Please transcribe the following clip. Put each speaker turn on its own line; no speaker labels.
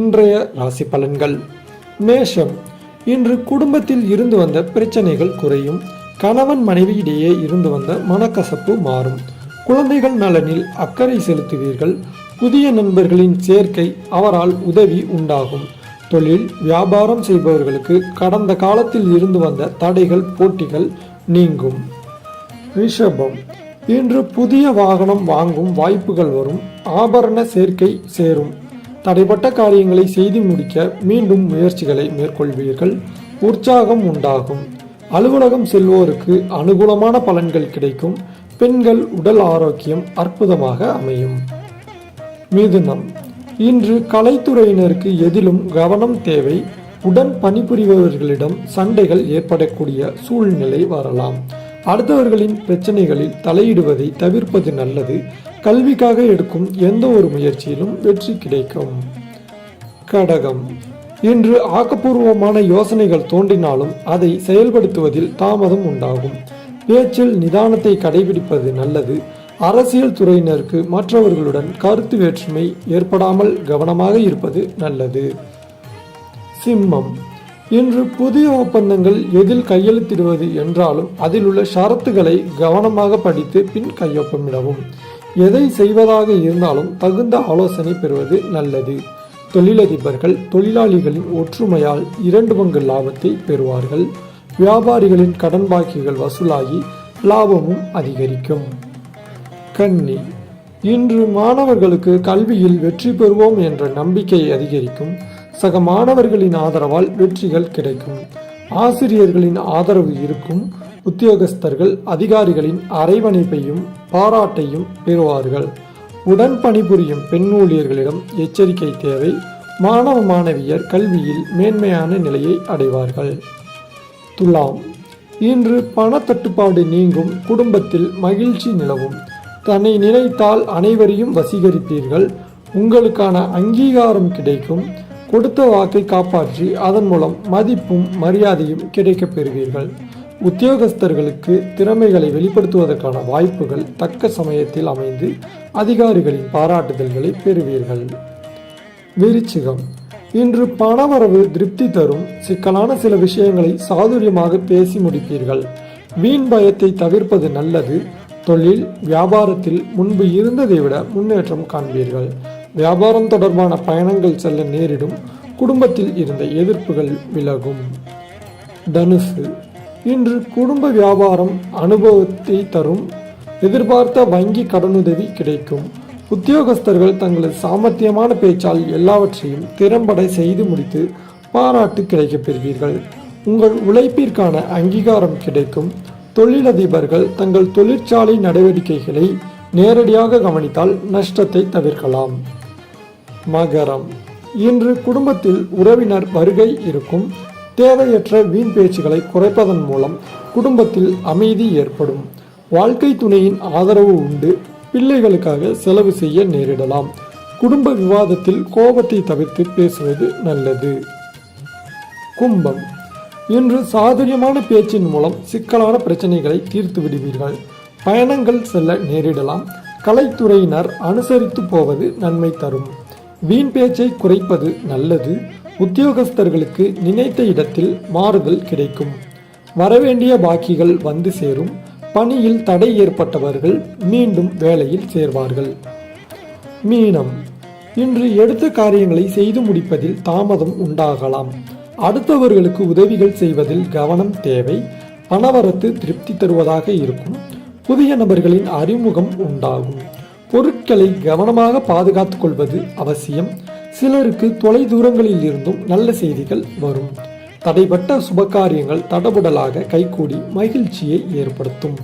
இன்றைய ராசி பலன்கள். மேஷம். இன்று குடும்பத்தில் இருந்து வந்த பிரச்சனைகள் குறையும். கணவன் மனைவியிடையே இருந்து வந்த மனக்கசப்பு மாறும். குழந்தைகள் நலனில் அக்கறை செலுத்துவீர்கள். புதிய நண்பர்களின் சேர்க்கை அவரால் உதவி உண்டாகும். தொழில் வியாபாரம் செய்பவர்களுக்கு கடந்த காலத்தில் இருந்து வந்த தடைகள் போட்டிகள் நீங்கும். ரிஷபம். இன்று புதிய வாகனம் வாங்கும் வாய்ப்புகள் வரும். ஆபரண சேர்க்கை சேரும். தடைப்பட்ட காரியங்களை செய்து முடிக்க மீண்டும் முயற்சிகளை மேற்கொள்வீர்கள். உற்சாகம் உண்டாகும். அலுவலகம் செல்வோருக்கு அனுகூலமான பலன்கள் கிடைக்கும். பெண்கள் உடல் ஆரோக்கியம் அற்புதமாக அமையும். மிதுனம். இன்று கலைத்துறையினருக்கு எதிலும் கவனம் தேவை. உடன் பணிபுரிபவர்களிடம் சண்டைகள் ஏற்படக்கூடிய சூழ்நிலை வரலாம். அடுத்தவர்களின் பிரச்சனைகளில் தலையிடுவதை தவிர்ப்பது நல்லது. கல்விக்காக எடுக்கும் எந்த ஒரு முயற்சியிலும் வெற்றி கிடைக்கும். கடகம். இன்று ஆக்கப்பூர்வமான யோசனைகள் தோன்றினாலும் அதை செயல்படுத்துவதில் தாமதம் உண்டாகும். பேச்சில் நிதானத்தை கடைபிடிப்பது நல்லது. அரசியல் துறையினருக்கு மற்றவர்களுடன் கருத்து வேற்றுமை ஏற்படாமல் கவனமாக இருப்பது நல்லது. சிம்மம். இன்று புதிய ஒப்பந்தங்கள் எதில் கையெழுத்திடுவது என்றாலும் அதில் உள்ள ஷரத்துகளை கவனமாக படித்து பின் கையொப்பமிடவும். எதை செய்வதாக இருந்தாலும் தகுந்த ஆலோசனை பெறுவது நல்லது. தொழிலதிபர்கள் தொழிலாளிகளின் ஒற்றுமையால் 2 பங்கு லாபத்தை பெறுவார்கள். வியாபாரிகளின் கடன் பாக்கிகள் வசூலாகி லாபமும் அதிகரிக்கும். கன்னி. இன்று மாணவர்களுக்கு கல்வியில் வெற்றி பெறுவோம் என்ற நம்பிக்கை அதிகரிக்கும். சக மாணவர்களின் ஆதரவால் வெற்றிகள் கிடைக்கும். ஆசிரியர்களின் ஆதரவு இருக்கும். உத்தியோகஸ்தர்கள் அதிகாரிகளின் அரவணைப்பையும் பாராட்டையும் பெறுவார்கள். உடன் பணிபுரியும் பெண் ஊழியர்களிடம் எச்சரிக்கை தேவை. மாணவ மாணவியர் கல்வியில் மேன்மையான நிலையை அடைவார்கள். துலாம். இன்று பணத்தட்டுப்பாடு நீங்கும். குடும்பத்தில் மகிழ்ச்சி நிலவும். தன்னை நினைத்தால் அனைவரையும் வசீகரிப்பீர்கள். உங்களுக்கான அங்கீகாரம் கிடைக்கும். கொடுத்த வாக்கை காப்பாற்றி அதன் மூலம் மதிப்பும் மரியாதையும் கிடைக்கப் பெறுவீர்கள். உத்தியோகஸ்தர்களுக்கு திறமைகளை வெளிப்படுத்துவதற்கான வாய்ப்புகள் தக்க சமயத்தில் அமைந்து அதிகாரிகளின் பாராட்டுதல்களை பெறுவீர்கள். விருச்சிகம். இன்று பணவரவு திருப்தி தரும். சிக்கலான சில விஷயங்களை சாதுரியமாக பேசி முடிப்பீர்கள். வீண் பயத்தை தவிர்ப்பது நல்லது. தொழில் வியாபாரத்தில் முன்பு இருந்ததை விட முன்னேற்றம் காண்பீர்கள். வியாபாரம் தொடர்பான பயணங்கள் செல்ல நேரிடும். குடும்பத்தில் இருந்த எதிர்ப்புகள் விலகும். தனுசு. இன்று குடும்ப வியாபாரம் அனுபவத்தை தரும். எதிர்பார்த்த வங்கி கடனுதவி கிடைக்கும். உத்தியோகஸ்தர்கள் தங்களது சாமர்த்தியமான பேச்சால் எல்லாவற்றையும் திறம்பட செய்து முடித்து பாராட்டு கிடைக்கப் பெறுவீர்கள். உங்கள் உழைப்பிற்கான அங்கீகாரம் கிடைக்கும். தொழிலதிபர்கள் தங்கள் தொழிற்சாலை நடவடிக்கைகளை நேரடியாக கவனித்தால் நஷ்டத்தை தவிர்க்கலாம். மகரம். இன்று குடும்பத்தில் உறவினர் வருகை இருக்கும். தேவையற்ற வீண் பேச்சுகளை குறைப்பதன் மூலம் குடும்பத்தில் அமைதி ஏற்படும். வாழ்க்கை துணையின் ஆதரவு உண்டு. பிள்ளைகளுக்காக செலவு செய்ய நேரிடலாம். குடும்ப விவாதத்தில் கோபத்தை தவிர்த்து பேசுவது நல்லது. கும்பம். இன்று சாதுரியமான பேச்சின் மூலம் சிக்கலான பிரச்சனைகளை தீர்த்து விடுவீர்கள். பயணங்கள் செல்ல நேரிடலாம். கலைத்துறையினர் அனுசரித்து போவது நன்மை தரும். வீண் பேச்சை குறைப்பது நல்லது. உத்தியோகஸ்தர்களுக்கு நினைத்த இடத்தில் மாறுதல் கிடைக்கும். வரவேண்டிய பாக்கிகள் வந்து சேரும். பணியில் தடை ஏற்பட்டவர்கள் மீண்டும் வேலையில் சேர்வார்கள். மீனம். இன்று எடுத்த காரியங்களை செய்து முடிப்பதில் தாமதம் உண்டாகலாம். அடுத்தவர்களுக்கு உதவிகள் செய்வதில் கவனம் தேவை. பணவரத்து திருப்தி தருவதாக இருக்கும். புதிய நபர்களின் அறிமுகம் உண்டாகும். பொருட்களை கவனமாக பாதுகாத்துக் கொள்வது அவசியம். சிலருக்கு தொலை தூரங்களில் இருந்தும் நல்ல செய்திகள் வரும். தடைப்பட்ட சுபகாரியங்கள் தடபுடலாக கைகூடி மகிழ்ச்சியை ஏற்படுத்தும்.